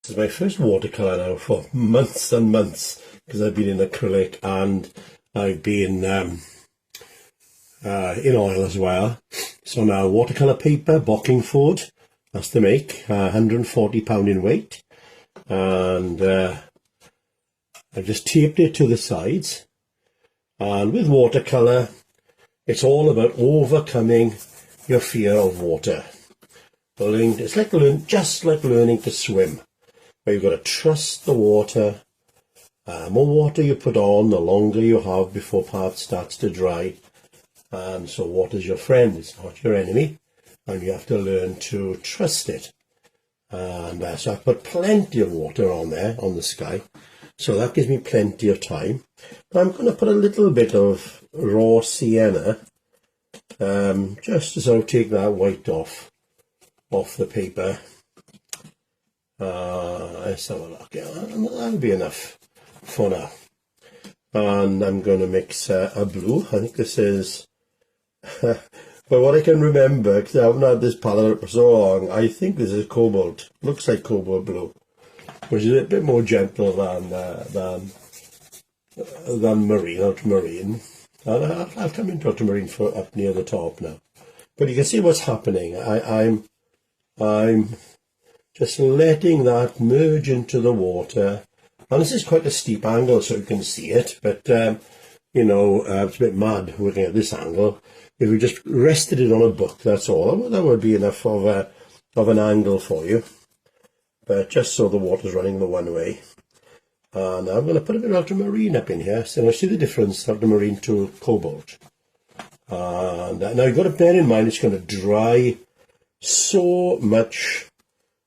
This is my first watercolour now for months and months, because I've been in acrylic and I've been in oil as well. So now watercolour paper, Bockingford, that's the make, £140 in weight, and I've just taped it to the sides. And with watercolour, it's all about overcoming your fear of water. It's like just like learning to swim, where you've got to trust the water. More water you put on, the longer you have before part starts to dry. And so water's your friend, it's not your enemy, and you have to learn to trust it. And so I put plenty of water on there, on the sky, so that gives me plenty of time. But I'm going to put a little bit of raw sienna, just to sort of take that white off the paper. Let's have a look. Yeah, that'll be enough for now. And I'm going to mix a blue. I think this is, but what I can remember, because I haven't had this palette for so long, I think this is cobalt. Looks like cobalt blue, which is a bit more gentle than marine, ultramarine. And I'll come into ultramarine for up near the top now. But you can see what's happening. I'm just letting that merge into the water. And this is quite a steep angle, so you can see it. But, it's a bit mad working at this angle. If we just rested it on a book, that's all. That would be enough of an angle for you. But just so the water's running the one way. And I'm going to put a bit of ultramarine up in here. So now see the difference, ultramarine to cobalt. And now you've got to bear in mind it's going to dry so much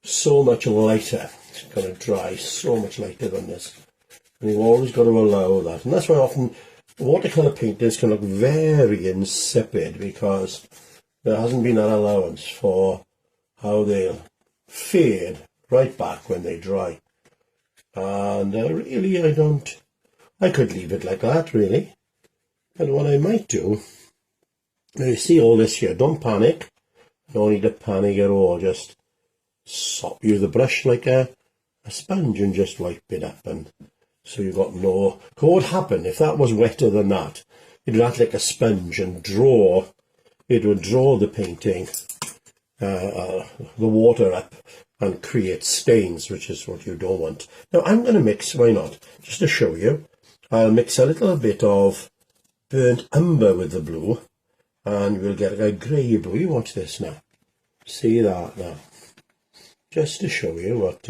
lighter. It's going to dry so much lighter than this. And you've always got to allow that. And that's why often watercolour painters can look very insipid, because there hasn't been that allowance for how they'll fade right back when they dry. And really, I could leave it like that, really. But what I might do, now you see all this here, don't panic. No need to panic at all. Just use the brush like a sponge and just wipe it up. And so you've got no... What would happen if that was wetter than that? It would act like a sponge and it would draw the painting, the water up, and create stains, which is what you don't want. Now I'm going to mix, why not? Just to show you, I'll mix a little bit of burnt umber with the blue, and we'll get a grey blue. You watch this now. See that now? Just to show you what,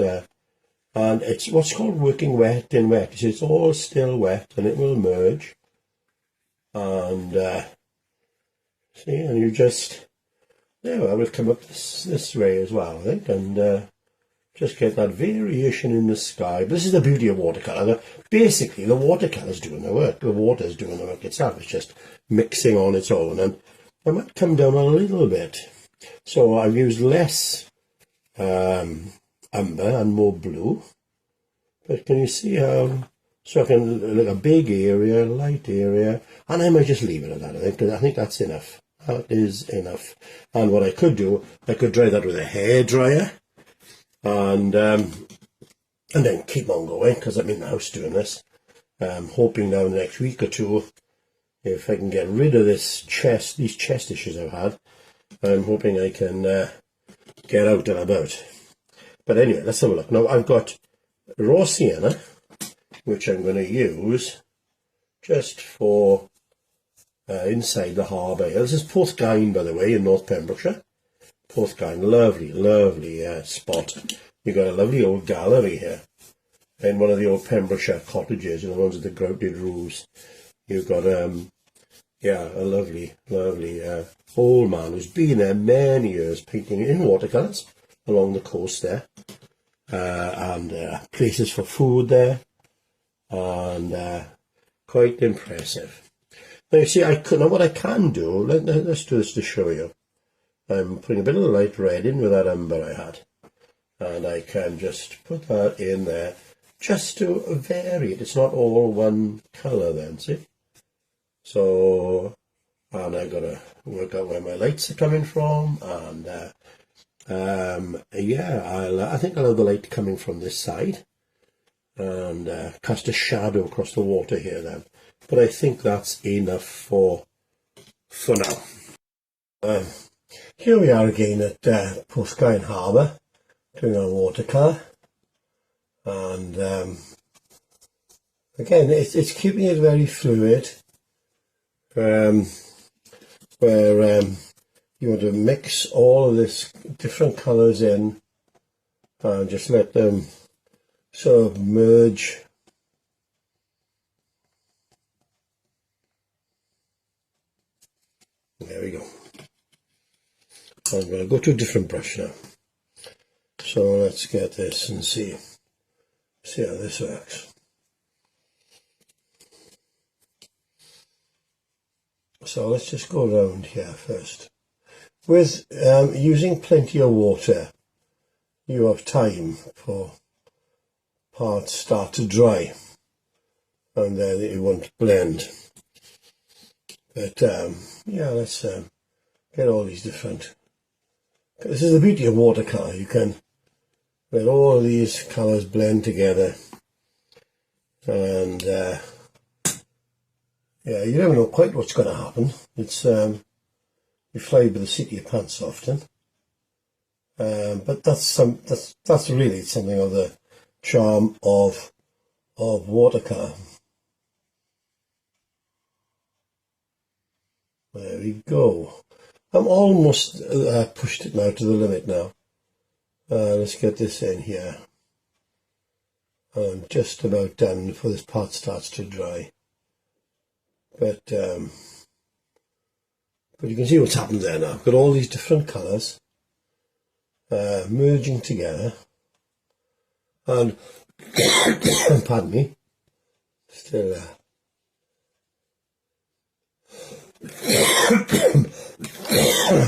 and it's what's called working wet in wet. It's all still wet, and it will merge. And see, and you just, there, I will come up this way as well, I think, and just get that variation in the sky. But this is the beauty of watercolour. Basically, the watercolour's doing the work. The water's doing the work itself. It's just mixing on its own. And I might come down a little bit. So I've used less umber and more blue. But can you see how... So I can look a big area, light area. And I might just leave it at that, I think, because I think that's enough. That is enough. And what I could do, I could dry that with a hairdryer. And then keep on going, because I'm in the house doing this. I'm hoping now in the next week or two, if I can get rid of these chest issues I've had, I'm hoping I can get out and about. But anyway, let's have a look. Now I've got raw sienna, which I'm going to use just for inside the harbour. This is Porthgain, by the way, in North Pembrokeshire. Porthgain, lovely spot. You've got a lovely old gallery here in one of the old Pembrokeshire cottages, the ones with the grouted roofs. You've got a lovely old man who's been there many years painting in watercolours along the coast there, and places for food there, and quite impressive. Now you see, now what I can do, let's do this to show you. I'm putting a bit of light red in with that umber I had, and I can just put that in there just to vary it. It's not all one colour then, see? So, and I've got to work out where my lights are coming from, and Yeah, I think I'll have the light coming from this side and cast a shadow across the water here then. But I think that's enough for now. Here we are again at Porthgain Harbour doing our watercolour, and again it's keeping it very fluid, where you want to mix all of this different colours in and just let them sort of merge. There we go. I'm going to go to a different brush now. So let's get this and see how this works. So let's just go around here first. With using plenty of water, you have time for parts start to dry, and then it won't blend. But yeah, let's get all these different. This is the beauty of watercolour. You can let all of these colours blend together, and yeah, you never know quite what's going to happen. It's you fly by the seat of your pants often, but that's really something of the charm of watercolour. There we go. I'm almost pushed it now to the limit now. Let's get this in here. I'm just about done before this part starts to dry. But you can see what's happened there now. I've got all these different colours merging together. And, pardon me, still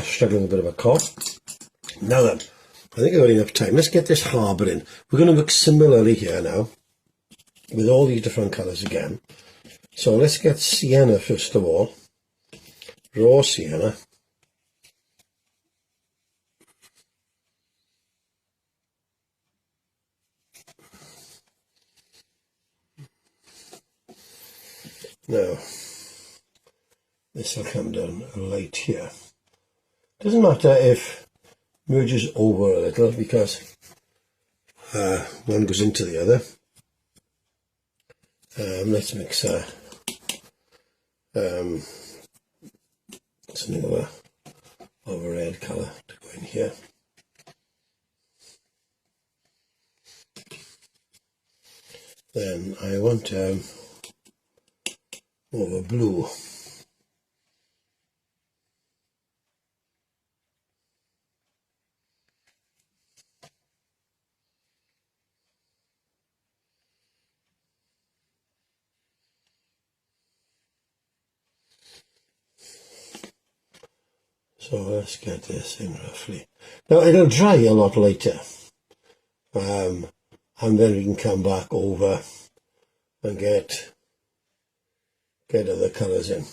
struggling with a bit of a cough. Now then, I think I've got enough time. Let's get this harbour in. We're going to look similarly here now, with all these different colours again. So let's get sienna first of all, raw sienna. Now, this will come down light here. Doesn't matter if merges over a little, because one goes into the other. Let's mix something of a red colour to go in here. Then I want more of a blue. So let's get this in roughly. Now it'll dry a lot later, and then we can come back over and get other colours in.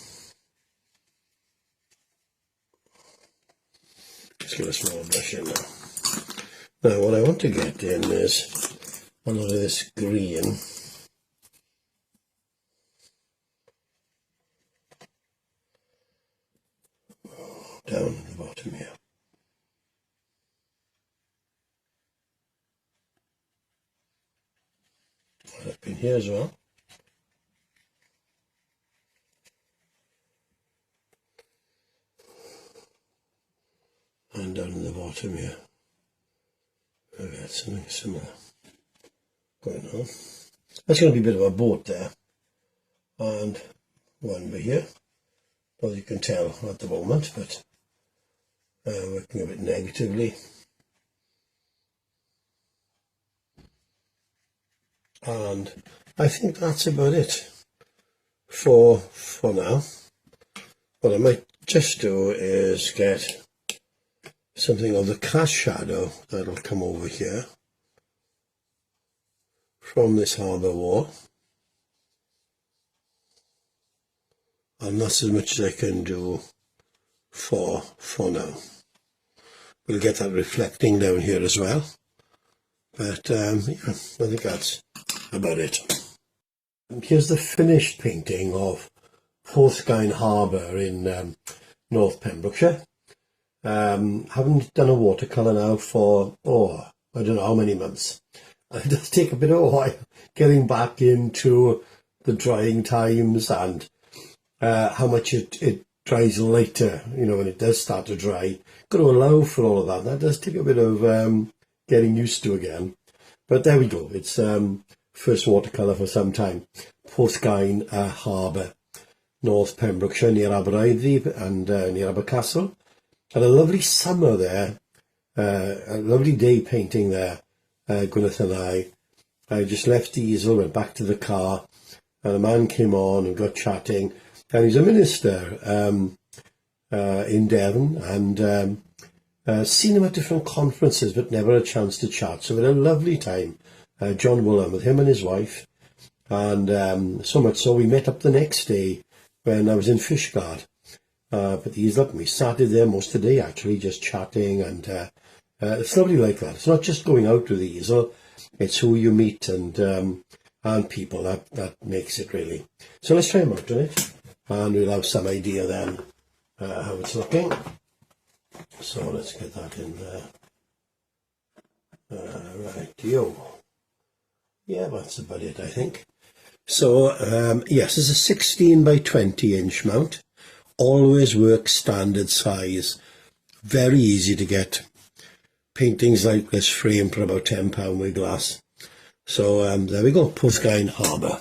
Let's get a small brush in now. Now what I want to get in is a lot of this green. Down at the bottom here. Right up in here as well. And down in the bottom here. We've got something similar going on. That's going to be a bit of a boat there. And one over here. Well, you can tell at the moment, but working a bit negatively. And I think that's about it for now. What I might just do is get something of the cast shadow that'll come over here from this harbour wall. And that's as much as I can do for now. we'll get that reflecting down here as well. But yeah, I think that's about it. And here's the finished painting of Porthgain Harbour in North Pembrokeshire. Haven't done a watercolour now for, I don't know how many months. It does take a bit of a while getting back into the drying times and how much it dries later, when it does start to dry. Got to allow for all of that. That does take a bit of getting used to again. But there we go. It's first watercolour for some time. Porthgain Harbour, North Pembrokeshire, near Aberystwyth and near Abercastle. Had a lovely summer there, a lovely day painting there, Gwyneth and I just left the easel, went back to the car, and a man came on and got chatting, and he's a minister in Devon, and seen him at different conferences, but never a chance to chat. So we had a lovely time, John Woolen, with him and his wife, and so much so we met up the next day when I was in Fishguard. But the easel up, and we sat there most of the day actually, just chatting, and it's lovely like that. It's not just going out with the easel, it's who you meet and people that makes it really. So let's try them out on it, and we'll have some idea then how it's looking. So let's get that in there. Right, yeah, that's about it, I think. So yes, it's a 16 by 20 inch mount. Always works standard size. Very easy to get. Paintings like this frame for about £10 with glass. So there we go, Porthgain Harbour.